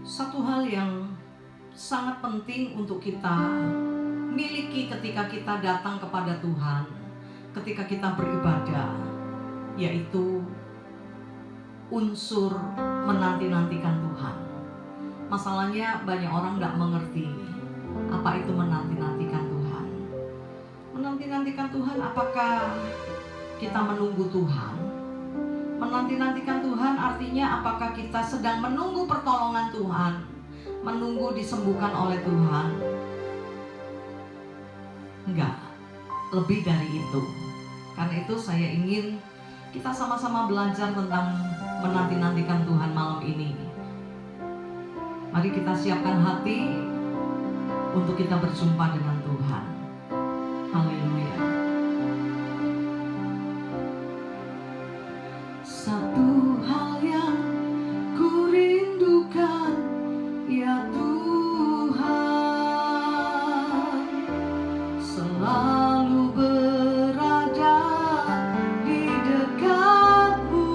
Satu hal yang sangat penting untuk kita miliki ketika kita datang kepada Tuhan, ketika kita beribadah, yaitu unsur menanti-nantikan Tuhan. Masalahnya banyak orang tidak mengerti apa itu menanti-nantikan Tuhan. Menanti-nantikan Tuhan, apakah kita menunggu Tuhan? Menanti-nantikan Tuhan artinya apakah kita sedang menunggu pertolongan Tuhan, menunggu disembuhkan oleh Tuhan? Enggak, lebih dari itu. Karena itu saya ingin kita sama-sama belajar tentang menanti-nantikan Tuhan malam ini. Mari kita siapkan hati untuk kita berjumpa dengan Tuhan. Haleluya. Satu hal yang ku rindukan, ya Tuhan, selalu berada di dekat-Mu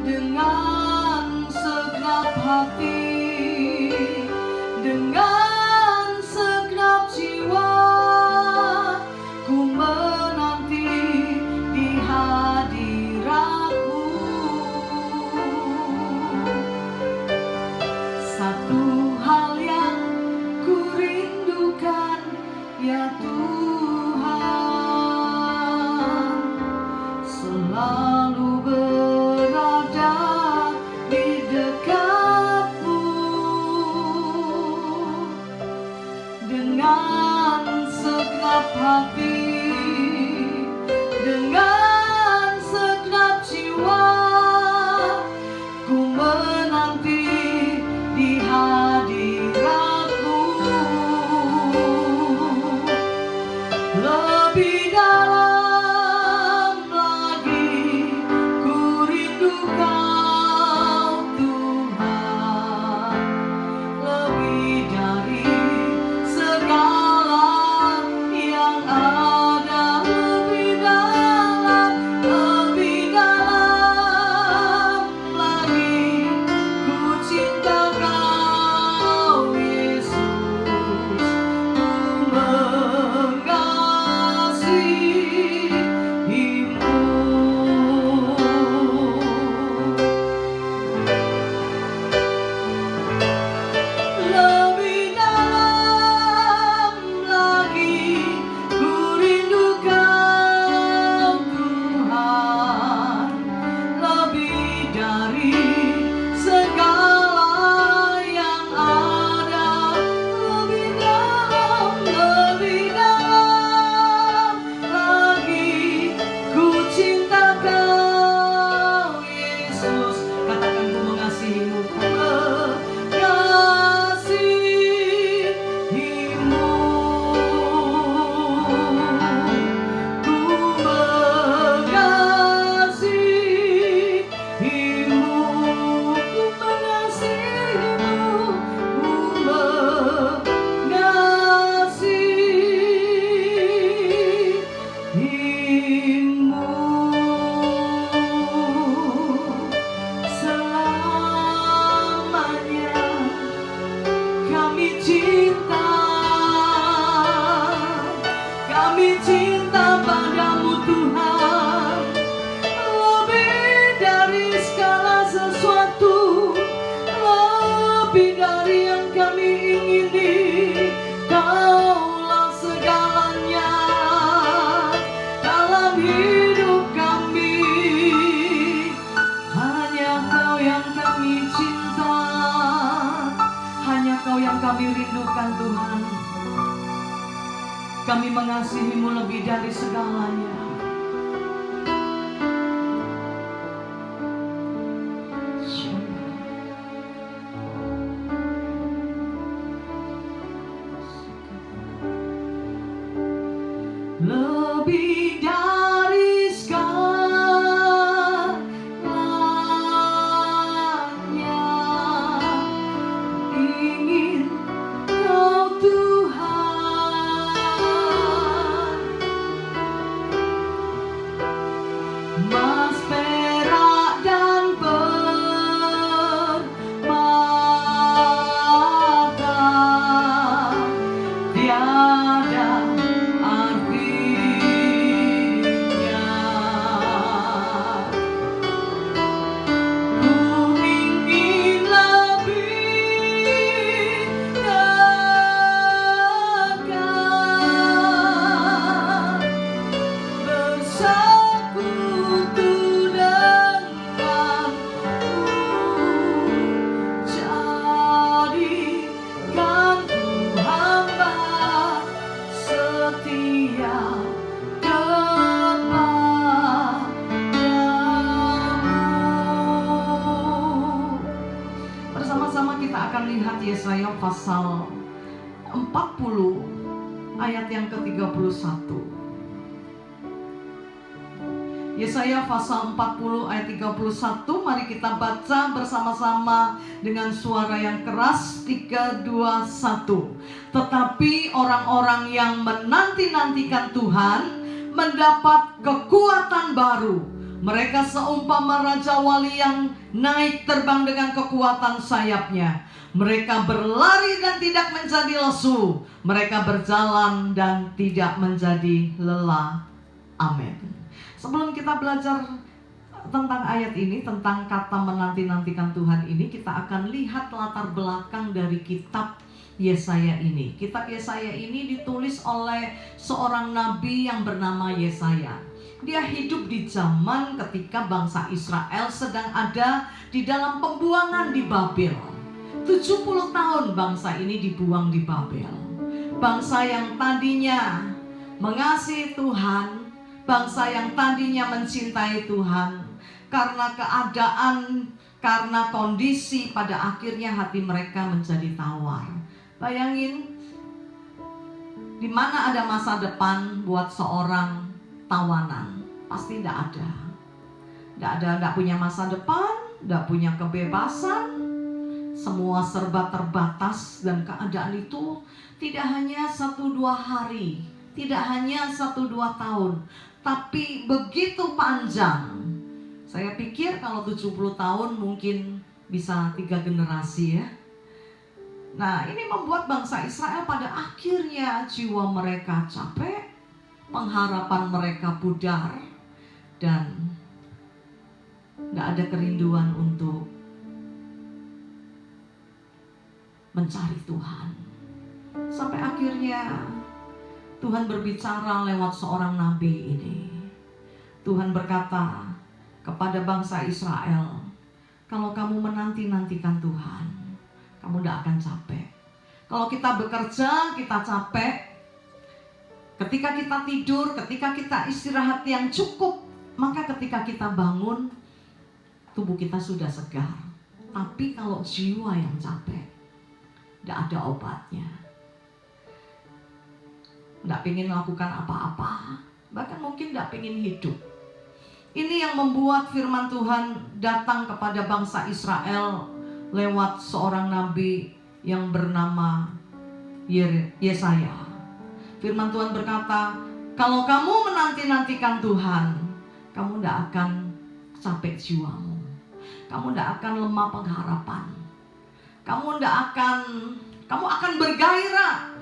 dengan segenap hati, dengan segenap jiwa. Ku menanti di hadirat-Mu. Satu hal yang ku rindukan, ya Tuhan, selalu berada di dekat-Mu dengan segenap hati, dengan segenap jiwa. Ku menanti di hadirat-Mu. Lebih dalam lagi ku rindu Kau Tuhan, lebih dari segala yang ada. Lebih dalam lagi ku cinta Kau Yesus, ku mengasihi-Mu. Lebih dalam lagi ku rindu Kau Tuhan, lebih dari segala yang ada. Lebih dalam lagi ku cinta Kau Yesus. Katakan, ku mengasihi-Mu, ku mengasihi-Mu, ku mengasihi-Mu, ku mengasihi-Mu, ku mengasihi-Mu. Selamanya kami cinta padamu Tuhan, lebih dari segala sesuatu, lebih dari yang kami ingini. Kaulah segalanya dalam hidup kami. Hanya Kau yang kami cinta, hanya Kau yang kami rindukan Tuhan. Kami mengasihi-Mu lebih dari segalanya. Lebih dari segalanya ingin Kau Tuhan, akan lihat Yesaya pasal 40 ayat yang ke-31. Yesaya pasal 40 ayat 31, mari kita baca bersama-sama dengan suara yang keras. 3, 2, 1. Tetapi orang-orang yang menanti-nantikan Tuhan mendapat kekuatan baru. Mereka seumpama raja wali yang naik terbang dengan kekuatan sayapnya. Mereka berlari dan tidak menjadi lesu. Mereka berjalan dan tidak menjadi lelah. Amin. Sebelum kita belajar tentang ayat ini, tentang kata menanti-nantikan Tuhan ini, kita akan lihat latar belakang dari kitab Yesaya ini. Kitab Yesaya ini ditulis oleh seorang nabi yang bernama Yesaya. Dia hidup di zaman ketika bangsa Israel sedang ada di dalam pembuangan di Babel. 70 tahun bangsa ini dibuang di Babel. Bangsa yang tadinya mengasihi Tuhan, bangsa yang tadinya mencintai Tuhan, karena keadaan, karena kondisi, pada akhirnya hati mereka menjadi tawar. Bayangin, di mana ada masa depan buat seorang tawanan? Pasti tidak ada. Tidak punya masa depan, tidak punya kebebasan. Semua serba terbatas, dan keadaan itu tidak hanya 1-2 hari, tidak hanya 1-2 tahun, tapi begitu panjang. Saya pikir kalau 70 tahun mungkin bisa 3 generasi ya. Nah, ini membuat bangsa Israel pada akhirnya jiwa mereka capek, pengharapan mereka pudar, dan gak ada kerinduan untuk mencari Tuhan. Sampai akhirnya Tuhan berbicara lewat seorang nabi ini. Tuhan berkata kepada bangsa Israel, kalau kamu menanti-nantikan Tuhan, kamu tidak akan capek. Kalau kita bekerja, kita capek. Ketika kita tidur, ketika kita istirahat yang cukup, maka ketika kita bangun, tubuh kita sudah segar. Tapi kalau jiwa yang capek, tidak ada obatnya. Tidak ingin melakukan apa-apa, bahkan mungkin tidak ingin hidup. Ini yang membuat firman Tuhan datang kepada bangsa Israel lewat seorang nabi yang bernama Yesaya. Firman Tuhan berkata, kalau kamu menanti-nantikan Tuhan, kamu tidak akan capek jiwamu. Kamu tidak akan lemah pengharapan. Kamu akan bergairah.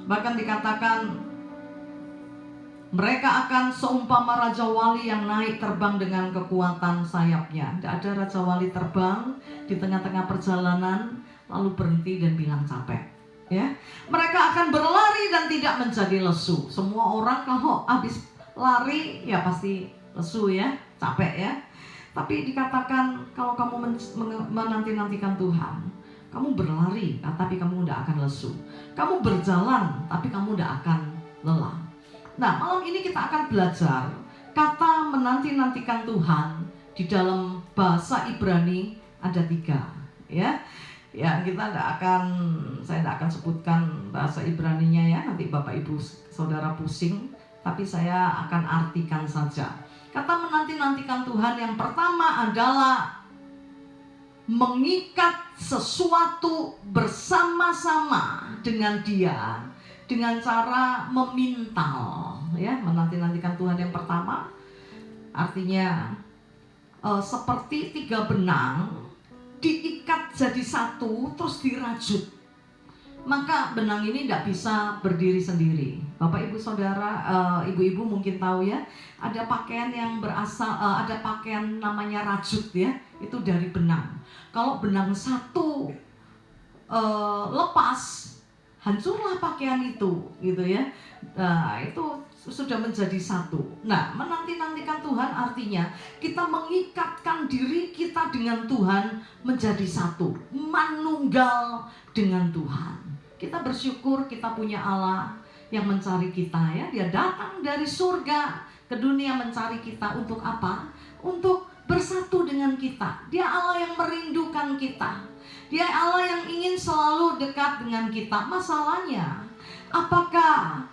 Bahkan dikatakan, mereka akan seumpama raja wali yang naik terbang dengan kekuatan sayapnya. Tidak ada raja wali terbang di tengah-tengah perjalanan lalu berhenti dan bilang capek. Ya, mereka akan berlari dan tidak menjadi lesu. Semua orang kalau habis lari ya pasti lesu ya, capek ya. Tapi dikatakan kalau kamu menanti-nantikan Tuhan, kamu berlari tapi kamu tidak akan lesu. Kamu berjalan tapi kamu tidak akan lelah. Nah, malam ini kita akan belajar kata menanti-nantikan Tuhan. Di dalam bahasa Ibrani ada 3, ya. Ya, saya tidak akan sebutkan bahasa Ibraninya ya, nanti Bapak Ibu Saudara pusing, tapi saya akan artikan saja. Kata menanti-nantikan Tuhan yang pertama adalah mengikat sesuatu bersama-sama dengan Dia, dengan cara memintal, ya. Menanti-nantikan Tuhan yang pertama artinya seperti 3 benang diikat jadi satu terus dirajut. Maka benang ini tidak bisa berdiri sendiri. Bapak Ibu Saudara, ibu-ibu mungkin tahu ya, ada pakaian yang berasal, ada pakaian namanya rajut ya, itu dari benang. Kalau benang satu lepas, hancurlah pakaian itu, gitu ya. Nah, itu sudah menjadi satu. Nah, menanti-nantikan Tuhan artinya kita mengikatkan diri kita dengan Tuhan menjadi satu, manunggal dengan Tuhan. Kita bersyukur kita punya Allah yang mencari kita ya. Dia datang dari surga ke dunia mencari kita untuk apa? Untuk bersatu dengan kita. Dia Allah yang merindukan kita. Dia Allah yang ingin selalu dekat dengan kita. Masalahnya, apakah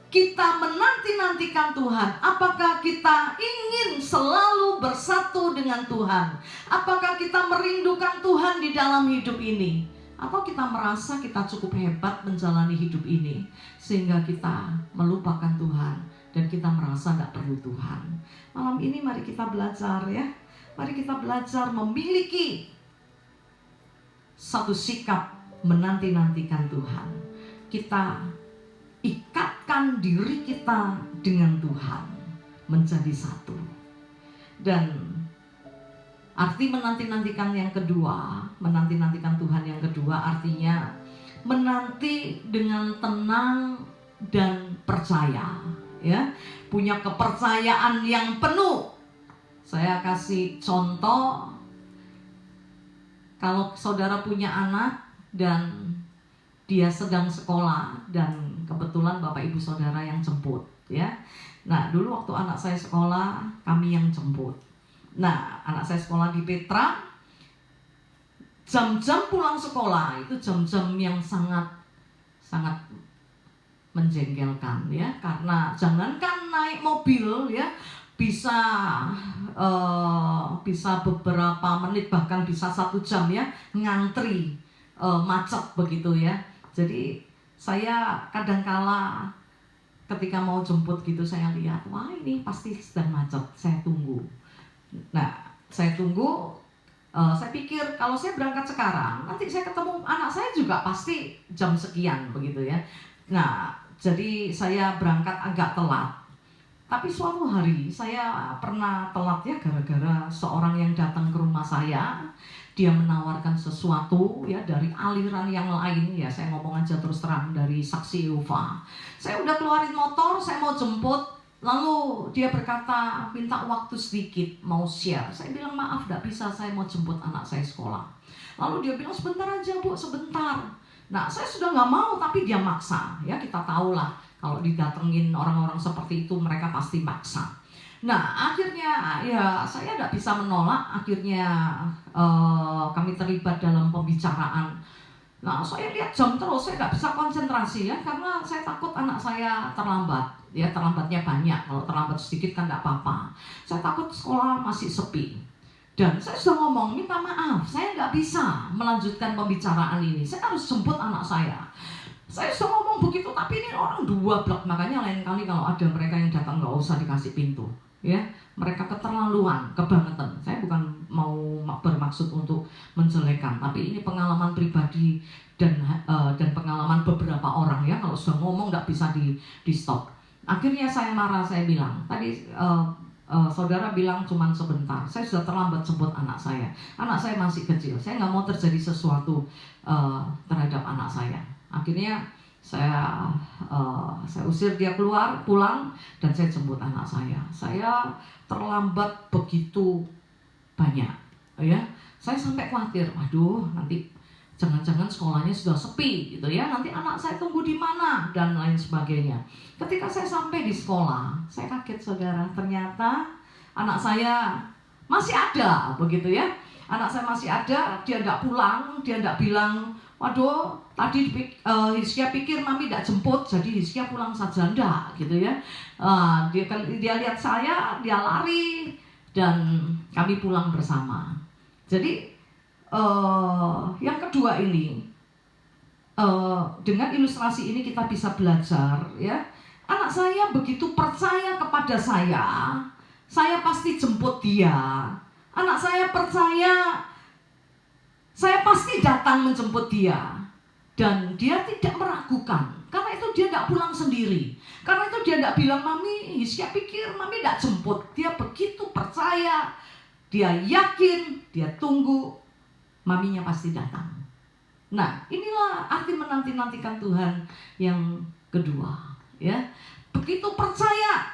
kita menanti-nantikan Tuhan? Apakah kita ingin selalu bersatu dengan Tuhan? Apakah kita merindukan Tuhan di dalam hidup ini? Atau kita merasa kita cukup hebat menjalani hidup ini sehingga kita melupakan Tuhan dan kita merasa tidak perlu Tuhan. Malam ini mari kita belajar ya. Mari kita belajar memiliki satu sikap menanti-nantikan Tuhan. Kita ikatkan diri kita dengan Tuhan menjadi satu. Dan arti menanti-nantikan yang kedua, menanti-nantikan Tuhan yang kedua artinya menanti dengan tenang dan percaya, ya, punya kepercayaan yang penuh. Saya kasih contoh, kalau saudara punya anak dan dia sedang sekolah dan kebetulan bapak ibu saudara yang jemput, ya. Nah, dulu waktu anak saya sekolah, kami yang jemput. Nah, anak saya sekolah di Petra, jam-jam pulang sekolah itu jam-jam yang sangat menjengkelkan, ya, karena jangankan naik mobil, ya, bisa beberapa menit bahkan bisa 1 jam, ya, ngantri, macet begitu, ya. Jadi saya kadangkala ketika mau jemput gitu saya lihat, wah ini pasti sedang macet, saya tunggu. Nah, saya tunggu, saya pikir kalau saya berangkat sekarang, nanti saya ketemu anak saya juga pasti jam sekian begitu, ya. Nah, jadi saya berangkat agak telat. Tapi suatu hari saya pernah telat, ya, gara-gara seorang yang datang ke rumah saya. Dia menawarkan sesuatu, ya, dari aliran yang lain, ya, saya ngomong aja terus terang, dari Saksi Yehova. Saya udah keluarin motor, saya mau jemput. Lalu dia berkata, minta waktu sedikit, mau share. Saya bilang, maaf, gak bisa, saya mau jemput anak saya sekolah. Lalu dia bilang, sebentar aja Bu, sebentar. Nah, saya sudah gak mau, tapi dia maksa. Ya, kita tahulah, kalau didatengin orang-orang seperti itu, mereka pasti maksa. Nah, akhirnya, ya, saya gak bisa menolak. Akhirnya kami terlibat dalam pembicaraan. Nah, saya lihat jam terus, saya gak bisa konsentrasi, ya, karena saya takut anak saya terlambat. Ya, terlambatnya banyak, kalau terlambat sedikit kan gak apa-apa. Saya takut sekolah masih sepi. Dan saya sudah ngomong, minta maaf, saya gak bisa melanjutkan pembicaraan ini. Saya harus jemput anak saya. Saya sudah ngomong begitu, tapi ini orang 2 blok. Makanya lain kali kalau ada mereka yang datang gak usah dikasih pintu, ya. Mereka keterlaluan, kebangetan. Saya bukan mau bermaksud untuk menjelekan, tapi ini pengalaman pribadi dan pengalaman beberapa orang, ya. Kalau sudah ngomong gak bisa di stop. Akhirnya saya marah, saya bilang, tadi saudara bilang cuma sebentar. Saya sudah terlambat jemput anak saya. Anak saya masih kecil. Saya nggak mau terjadi sesuatu terhadap anak saya. Akhirnya saya usir dia pulang dan saya jemput anak saya. Saya terlambat begitu banyak, ya. Saya sampai khawatir, waduh, nanti jangan-jangan sekolahnya sudah sepi gitu, ya. Nanti anak saya tunggu di mana dan lain sebagainya. Ketika saya sampai di sekolah, saya kaget saudara, ternyata anak saya masih ada begitu, ya. Anak saya masih ada, dia tidak pulang, dia tidak bilang, waduh, tadi Hizkia pikir mami tidak jemput, jadi Hizkia pulang saja, enggak gitu, ya. Dia lihat saya, dia lari dan kami pulang bersama. Jadi yang kedua ini, dengan ilustrasi ini kita bisa belajar, ya. Anak saya begitu percaya kepada saya pasti jemput dia. Anak saya percaya, saya pasti datang menjemput dia. Dan dia tidak meragukan, karena itu dia tidak pulang sendiri. Karena itu dia tidak bilang, mami, Hizkia pikir mami tidak jemput. Dia begitu percaya, dia yakin, dia tunggu, maminya pasti datang. Nah, inilah arti menanti-nantikan Tuhan yang kedua, ya. Begitu percaya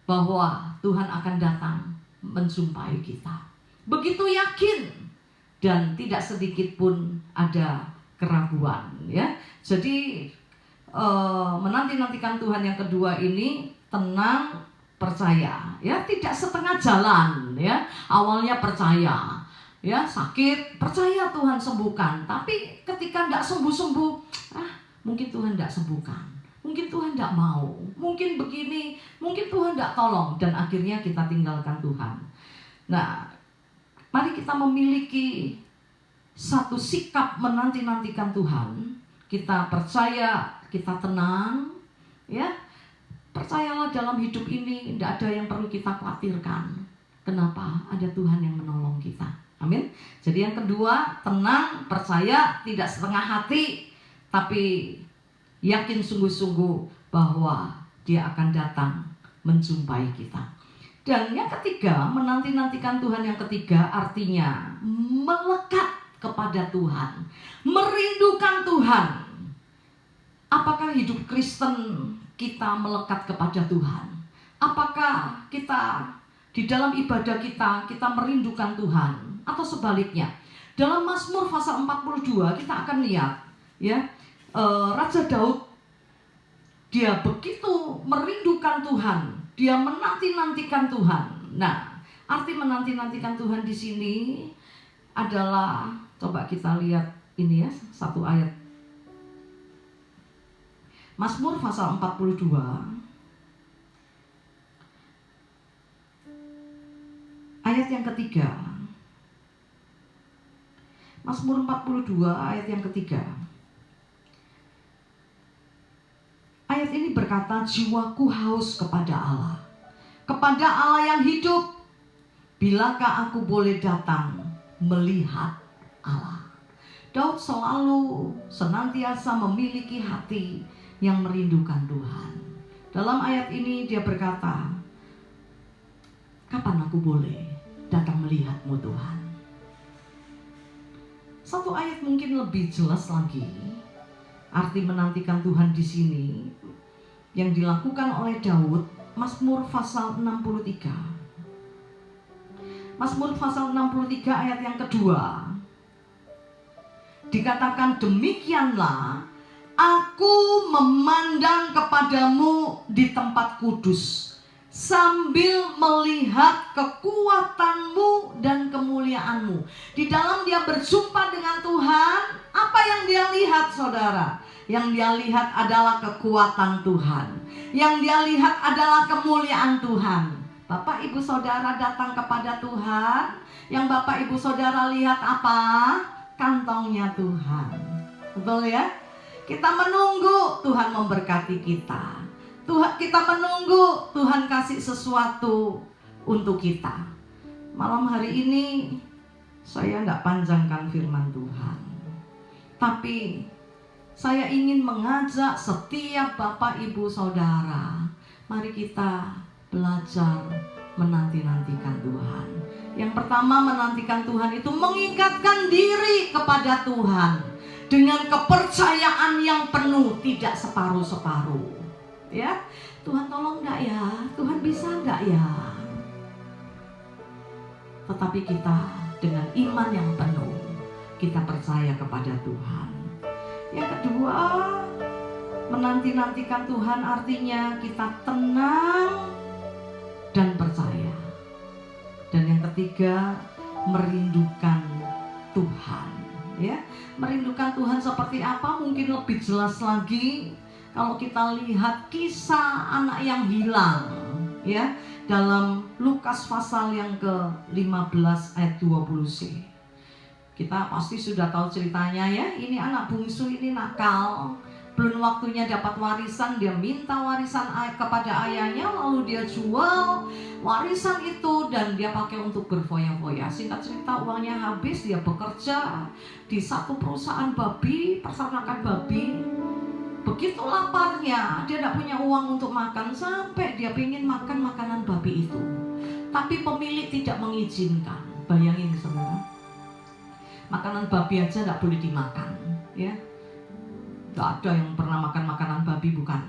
bahwa Tuhan akan datang menjumpai kita. Begitu yakin dan tidak sedikit pun ada keraguan, ya. Jadi menanti-nantikan Tuhan yang kedua ini tenang percaya, ya, tidak setengah jalan, ya. Awalnya percaya, ya, sakit, percaya Tuhan sembuhkan, tapi ketika tidak sembuh-sembuh, mungkin Tuhan tidak sembuhkan, mungkin Tuhan tidak mau, mungkin begini, mungkin Tuhan tidak tolong, dan akhirnya kita tinggalkan Tuhan. Nah, mari kita memiliki satu sikap menanti-nantikan Tuhan. Kita percaya, kita tenang, ya. Percayalah dalam hidup ini tidak ada yang perlu kita khawatirkan. Kenapa? Ada Tuhan yang menolong kita. Amin. Jadi yang kedua, tenang, percaya, tidak setengah hati, tapi yakin sungguh-sungguh bahwa Dia akan datang menjumpai kita. Dan yang ketiga, menanti-nantikan Tuhan yang ketiga artinya melekat kepada Tuhan, merindukan Tuhan. Apakah hidup Kristen kita melekat kepada Tuhan? Apakah kita di dalam ibadah kita merindukan Tuhan? Atau sebaliknya? Dalam Mazmur pasal 42 kita akan lihat, ya, Raja Daud, dia begitu merindukan Tuhan, dia menanti-nantikan Tuhan. Nah, arti menanti-nantikan Tuhan di sini adalah, coba kita lihat ini ya, satu ayat. Mazmur pasal 42 ayat yang ketiga. Mazmur 42 ayat yang ketiga. Ayat ini berkata, jiwaku haus kepada Allah, kepada Allah yang hidup. Bilakah aku boleh datang melihat Allah? Daud selalu senantiasa memiliki hati yang merindukan Tuhan. Dalam ayat ini dia berkata, kapan aku boleh datang melihat-Mu Tuhan? Satu ayat mungkin lebih jelas lagi arti menantikan Tuhan di sini yang dilakukan oleh Daud. Mazmur pasal 63. Mazmur pasal 63 ayat yang kedua. Dikatakan, demikianlah aku memandang kepadamu di tempat kudus, sambil melihat kekuatanmu dan kemuliaanmu. Di dalam dia berjumpa dengan Tuhan, apa yang dia lihat, saudara? Yang dia lihat adalah kekuatan Tuhan. Yang dia lihat adalah kemuliaan Tuhan. Bapak ibu saudara datang kepada Tuhan, yang bapak ibu saudara lihat apa? Kantongnya Tuhan. Betul ya? Kita menunggu Tuhan memberkati kita. Kita menunggu Tuhan kasih sesuatu untuk kita. Malam hari ini saya tidak panjangkan firman Tuhan, tapi saya ingin mengajak setiap bapak ibu saudara, mari kita belajar menanti-nantikan Tuhan. Yang pertama, menantikan Tuhan itu mengikatkan diri kepada Tuhan dengan kepercayaan yang penuh, tidak separuh-separuh. Ya, Tuhan tolong enggak ya? Tuhan bisa enggak ya? Tetapi kita dengan iman yang penuh, kita percaya kepada Tuhan. Yang kedua, menanti-nantikan Tuhan artinya kita tenang dan percaya. Dan yang ketiga, merindukan Tuhan. Ya, merindukan Tuhan seperti apa? Mungkin lebih jelas lagi kalau kita lihat kisah anak yang hilang, ya, dalam Lukas pasal yang ke-15 ayat 20c. Kita pasti sudah tahu ceritanya ya. Ini anak bungsu ini nakal, belum waktunya dapat warisan, dia minta warisan kepada ayahnya, lalu dia jual warisan itu dan dia pakai untuk berfoya-foya. Singkat cerita, uangnya habis, dia bekerja di satu perusahaan babi, peternakan babi. Begitu laparnya, dia tidak punya uang untuk makan, sampai dia ingin makan makanan babi itu, tapi pemilik tidak mengizinkan. Bayangin saudara, makanan babi aja tidak boleh dimakan, ya. Tidak ada yang pernah makan makanan babi, bukan?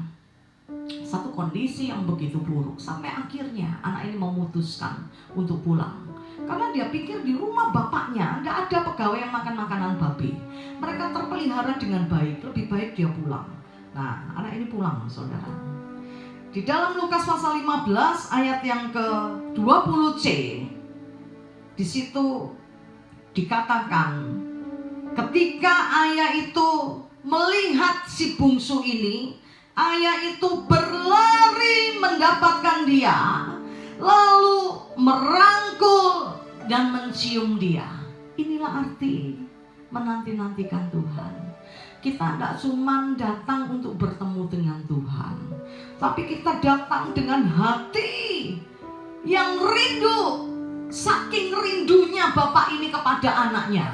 Satu kondisi yang begitu buruk, sampai akhirnya anak ini memutuskan untuk pulang. Karena dia pikir di rumah bapaknya tidak ada pegawai yang makan makanan babi. Mereka terpelihara dengan baik, lebih baik dia pulang. Nah, anak ini pulang, saudara. Di dalam Lukas pasal 15 ayat yang ke-20C, di situ dikatakan ketika ayah itu melihat si bungsu ini, ayah itu berlari mendapatkan dia, lalu merangkul dan mencium dia. Inilah arti menanti-nantikan Tuhan. Kita tidak cuma datang untuk bertemu dengan Tuhan, tapi kita datang dengan hati yang rindu. Saking rindunya bapak ini kepada anaknya,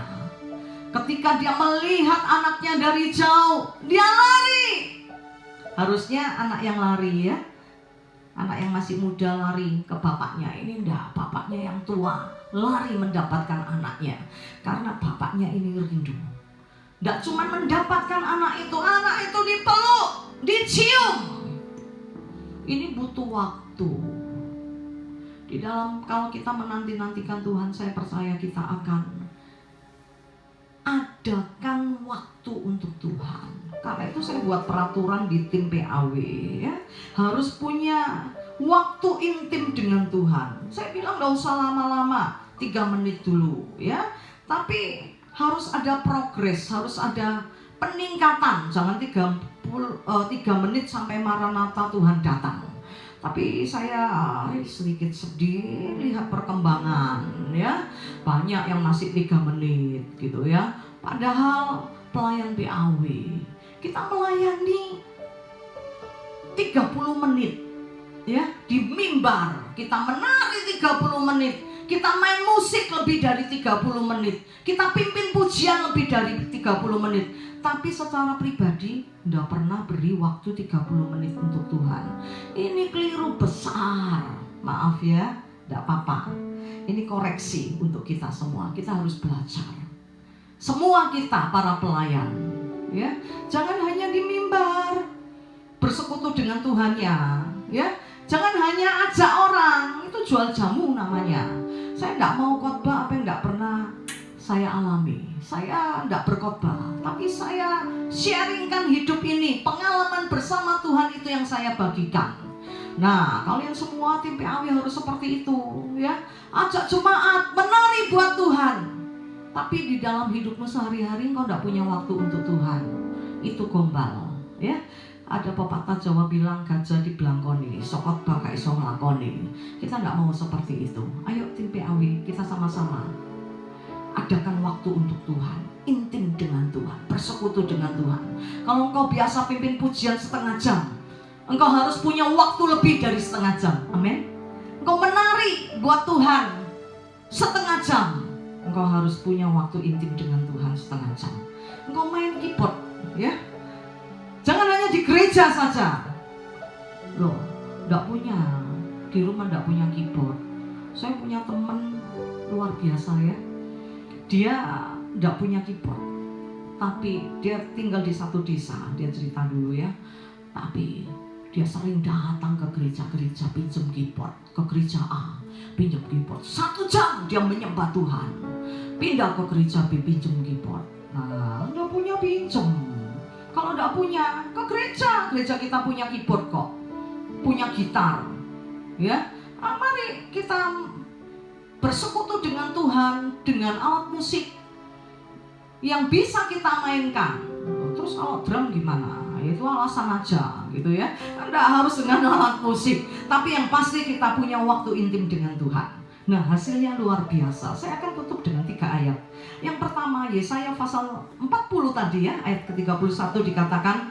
ketika dia melihat anaknya dari jauh, dia lari. Harusnya anak yang lari ya, anak yang masih muda lari ke bapaknya. Ini enggak, bapaknya yang tua lari mendapatkan anaknya, karena bapaknya ini rindu. Enggak cuma mendapatkan anak itu dipeluk, dicium. Ini butuh waktu. Di dalam, kalau kita menanti-nantikan Tuhan, saya percaya kita akan adakan waktu untuk Tuhan. Karena itu saya buat peraturan di tim PAW ya, harus punya waktu intim dengan Tuhan. Saya bilang gak usah lama-lama, 3 menit dulu ya, tapi harus ada progres, harus ada peningkatan. Jangan 3 menit sampai Maranatha Tuhan datang. Tapi saya sedikit sedih lihat perkembangan ya, banyak yang masih 3 menit gitu ya. Padahal pelayan PAW kita melayani 30 menit ya, di mimbar kita menari 30 menit, kita main musik lebih dari 30 menit, kita pimpin pujian lebih dari 30 menit. Tapi secara pribadi tidak pernah beri waktu 30 menit untuk Tuhan. Ini keliru besar. Maaf ya, tidak apa-apa. Ini koreksi untuk kita semua. Kita harus belajar. Semua kita para pelayan ya, jangan hanya di mimbar bersekutu dengan Tuhannya ya. Jangan hanya ajak orang, itu jual jamu namanya. Saya tidak mau khotbah apa yang tidak pernah saya alami. Saya tidak berkhotbah, tapi saya sharingkan hidup ini, pengalaman bersama Tuhan itu yang saya bagikan. Nah, kalian semua tim PAW harus seperti itu ya. Ajak jemaat, menari buat Tuhan. Tapi di dalam hidupmu sehari-hari engkau tidak punya waktu untuk Tuhan. Itu gombal ya. Ada pepatah Jawa bilang gajah di belangkoni, sokot bakai iso nglakoni. Kita tidak mau seperti itu. Ayo tim PAW, kita sama-sama adakan waktu untuk Tuhan, intim dengan Tuhan, bersekutu dengan Tuhan. Kalau engkau biasa pimpin pujian setengah jam, engkau harus punya waktu lebih dari setengah jam. Amin. Engkau menari buat Tuhan setengah jam, engkau harus punya waktu intim dengan Tuhan setengah jam. Engkau main keyboard ya, jangan hanya di gereja saja. Loh, enggak punya, di rumah enggak punya keyboard. Saya punya teman luar biasa ya. Dia enggak punya keyboard, tapi dia tinggal di satu desa. Dia cerita dulu ya. Tapi dia sering datang ke gereja-gereja pinjam keyboard. Ke gereja A, pinjam keyboard 1 jam dia menyembah Tuhan. Pindah ke gereja B, pinjam keyboard. Nah, enggak punya pinjam. Kalau enggak punya, ke gereja. Gereja kita punya keyboard kok, punya gitar ya. Nah, mari kita bersekutu dengan Tuhan dengan alat musik yang bisa kita mainkan. Terus kalau drum gimana? Itu alasan aja gitu ya. Tidak harus dengan alat musik, tapi yang pasti kita punya waktu intim dengan Tuhan. Nah, hasilnya luar biasa. Saya akan tutup dengan 3 ayat. Yang pertama, Yesaya pasal 40 tadi ya, ayat ke-31 dikatakan,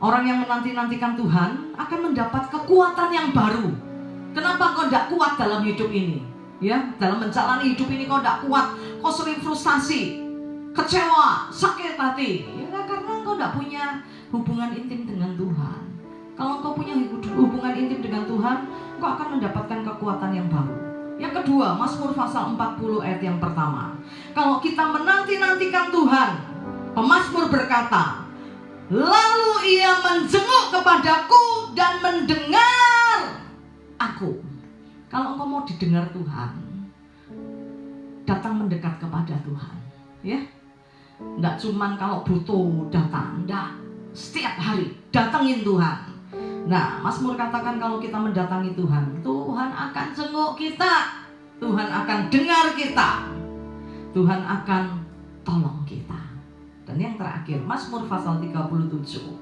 orang yang menanti-nantikan Tuhan akan mendapat kekuatan yang baru. Kenapa kau tidak kuat dalam hidup ini? Ya, dalam menjalani hidup ini kau tidak kuat. Kau sering frustasi, kecewa, sakit hati. Ya, karena kau tidak punya hubungan intim dengan Tuhan. Kalau kau punya hubungan intim dengan Tuhan, kau akan mendapatkan kekuatan yang baru. Yang kedua, Mazmur pasal 40 ayat yang pertama. Kalau kita menanti-nantikan Tuhan, pemazmur berkata, lalu ia menjenguk kepadaku dan mendengar aku. Kalau engkau mau didengar Tuhan, datang mendekat kepada Tuhan ya. Enggak cuman kalau butuh datang, enggak, setiap hari datangin Tuhan. Nah, Mazmur katakan kalau kita mendatangi Tuhan, Tuhan akan jenguk kita, Tuhan akan dengar kita, Tuhan akan tolong kita. Dan yang terakhir, Mazmur pasal 37,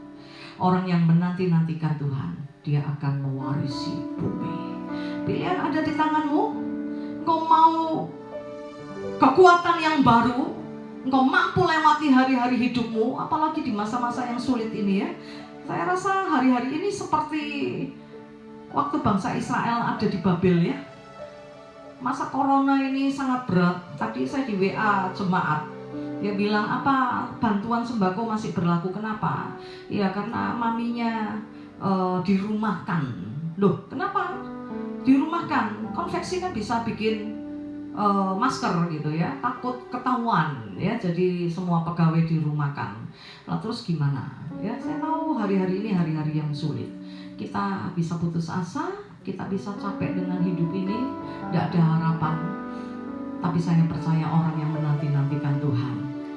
orang yang menanti-nantikan Tuhan, dia akan mewarisi bumi. Pilihan ada di tanganmu. Engkau mau kekuatan yang baru, engkau mampu lewati hari-hari hidupmu, apalagi di masa-masa yang sulit ini ya. Saya rasa hari-hari ini seperti waktu bangsa Israel ada di Babel ya. Masa corona ini sangat berat. Tadi saya di WA jemaat, dia bilang apa bantuan sembako masih berlaku. Kenapa? Ya karena maminya dirumahkan. Loh kenapa? Dirumahkan. Konveksi kan bisa bikin masker gitu ya, takut ketahuan ya, jadi semua pegawai dirumahkan. Nah terus gimana? Ya saya tahu hari-hari ini hari-hari yang sulit. Kita bisa putus asa, kita bisa capek dengan hidup ini, tidak ada harapan. Tapi saya percaya orang yang menanti-nantikan Tuhan,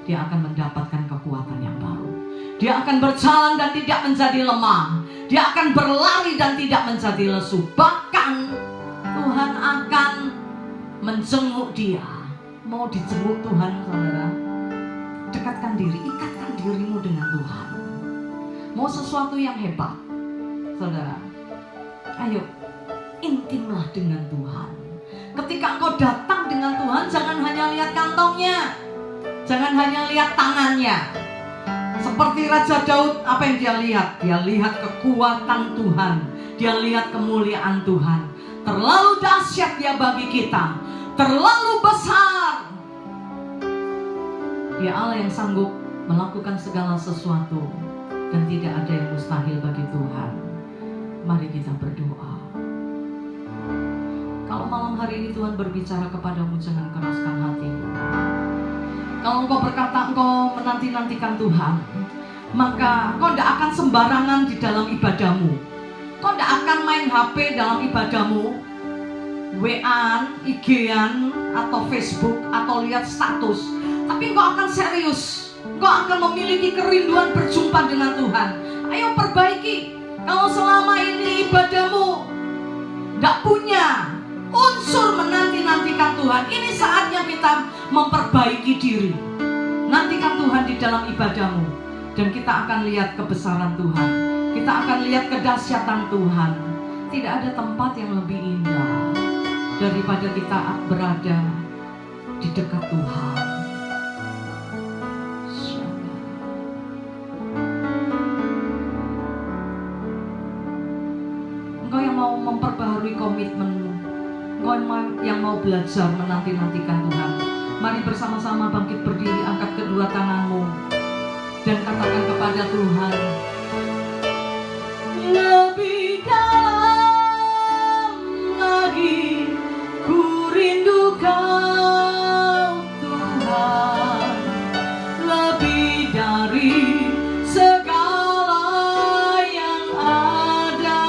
dia akan mendapatkan kekuatan yang baru. Dia akan berjalan dan tidak menjadi lemah. Dia akan berlari dan tidak menjadi lesu. Bahkan Tuhan akan menjenguk dia. Mau dijenguk Tuhan saudara, dekatkan diri, ikatkan dirimu dengan Tuhan. Mau sesuatu yang hebat saudara, ayo intimlah dengan Tuhan. Ketika engkau datang dengan Tuhan, jangan hanya lihat kantongnya, jangan hanya lihat tangannya. Seperti Raja Daud, apa yang dia lihat? Dia lihat kekuatan Tuhan, dia lihat kemuliaan Tuhan. Terlalu dahsyat dia bagi kita, terlalu besar. Dia Allah yang sanggup melakukan segala sesuatu, dan tidak ada yang mustahil bagi Tuhan. Mari kita berdoa. Kalau malam hari ini Tuhan berbicara kepadamu, jangan keraskan hatimu. Kalau engkau berkata engkau menanti-nantikan Tuhan, maka kau tidak akan sembarangan di dalam ibadahmu. Kau tidak akan main HP dalam ibadahmu, WA-an, IG-an, atau Facebook, atau lihat status. Tapi engkau akan serius. Engkau akan memiliki kerinduan berjumpa dengan Tuhan. Ayo perbaiki. Kalau selama ini ibadahmu tidak punya unsur menanti-nantikan Tuhan, ini saatnya kita memperbaiki diri. Nantikan Tuhan di dalam ibadahmu, dan kita akan lihat kebesaran Tuhan. Kita akan lihat kedahsyatan Tuhan. Tidak ada tempat yang lebih indah daripada kita berada di dekat Tuhan. Engkau yang mau memperbaharui komitmenmu, engkau yang mau belajar menanti-nantikan Tuhan, mari bersama-sama bangkit berdiri, angkat kedua tanganmu dan katakan kepada Tuhan, lebih dalam lagi ku rindu Kau Tuhan, lebih dari segala yang ada,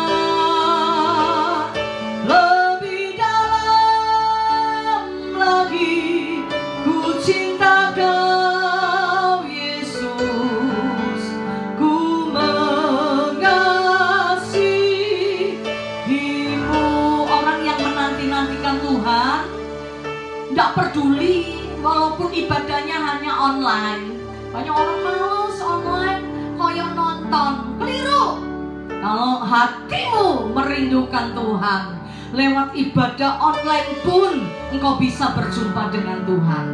lebih dalam lagi ku cinta Kau Yesus, ku mengasihimu. Orang yang menanti-nantikan Tuhan tidak peduli walaupun ibadahnya hanya online. Banyak orang males online, koyo nonton. Keliru. Kalau hatimu merindukan Tuhan, lewat ibadah online pun engkau bisa berjumpa dengan Tuhan.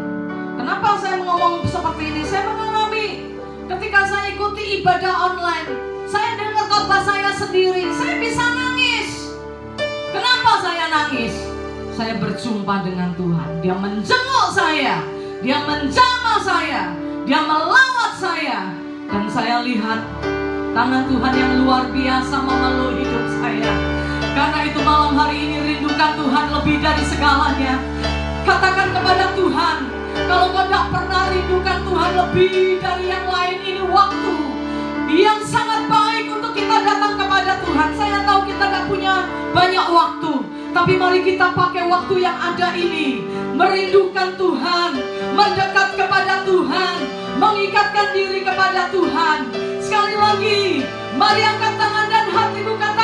Kenapa saya ngomong seperti ini? Saya mengalami ketika saya ikuti ibadah online, saya dengar khotbah saya sendiri, saya bisa nangis. Kenapa saya nangis? Saya berjumpa dengan Tuhan. Dia menjenguk saya, Dia menjamah saya, Dia melawat saya, dan saya lihat tangan Tuhan yang luar biasa memeluk hidup saya. Karena itu malam hari ini rindukan Tuhan lebih dari segalanya. Katakan kepada Tuhan, kalau kau tidak pernah rindukan Tuhan lebih dari yang lain, ini waktu yang sangat baik untuk kita datang kepada Tuhan. Saya tahu kita tidak punya banyak waktu, tapi mari kita pakai waktu yang ada ini, merindukan Tuhan, mendekat kepada Tuhan, mengikatkan diri kepada Tuhan. Sekali lagi, mari angkat tangan dan hatimu, kata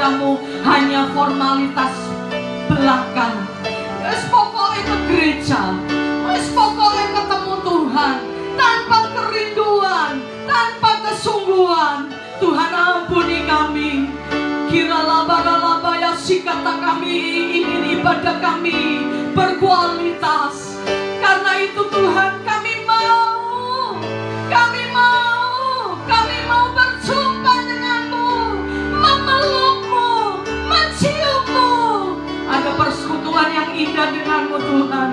kepadamu hanya formalitas belaka. Wis pokoknya ke gereja, wis pokoknya ketemu Tuhan, tanpa kerinduan, tanpa kesungguhan. Tuhan ampuni kami. Kira laba ya sikata kami ingin ibadah kami berkualitas. Karena itu Tuhan kami mau berjumpa denganmu, memelukmu, menciummu. Ada persekutuan yang indah denganmu Tuhan.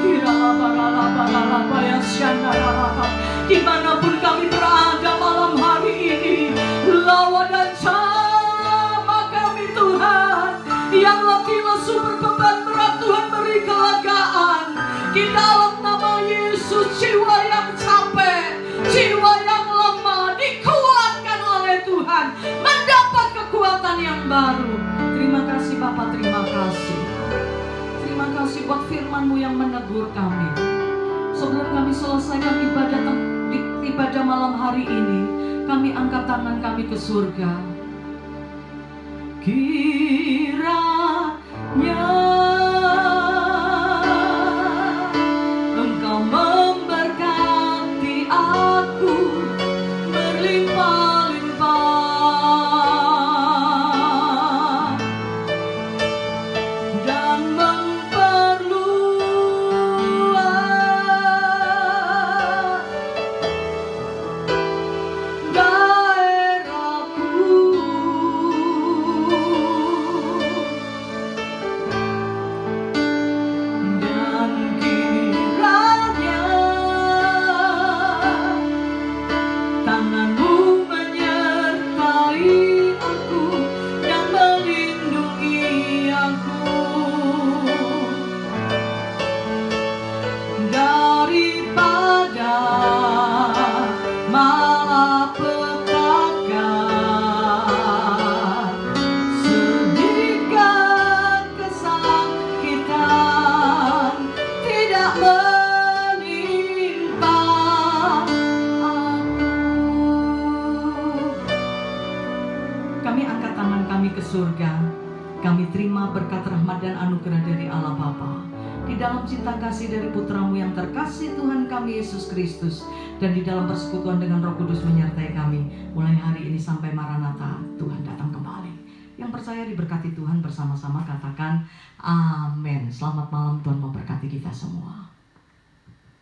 Kira laba ya syandara. Dimanapun kami berada malam hari ini, lawa dan sama kami Tuhan. Yang letih lesu berbeban berat Tuhan beri kelegaan. Di dalam nama Yesus jiwa yang capek, jiwa yang lemah dikuatkan oleh Tuhan, mendapat kekuatan yang baru. Terima kasih Bapa, terima kasih. Terima kasih buat firman-Mu yang menegur kami. Sebelum kami selesaikan ibadah malam hari ini, kami angkat tangan kami ke surga. Kiranya Engkau memberkati aku berlimpah-limpah dan memperluas daerahku. Dan kiranya tangan-Mu menyertai aku dan melindungi aku daripada malapetaka, sedikit kesakitan tidak menimpa aku. Kami angkat tangan kami ke surga. Kami terima berkat rahmat dan anugerah dari Allah Bapa, di dalam cinta kasih dari Putra-Mu yang terkasih Tuhan kami Yesus Kristus, dan di dalam persekutuan dengan Roh Kudus menyertai kami mulai hari ini sampai Maranatha, Tuhan datang kembali. Yang percaya diberkati Tuhan bersama-sama katakan amin. Selamat malam, Tuhan memberkati kita semua.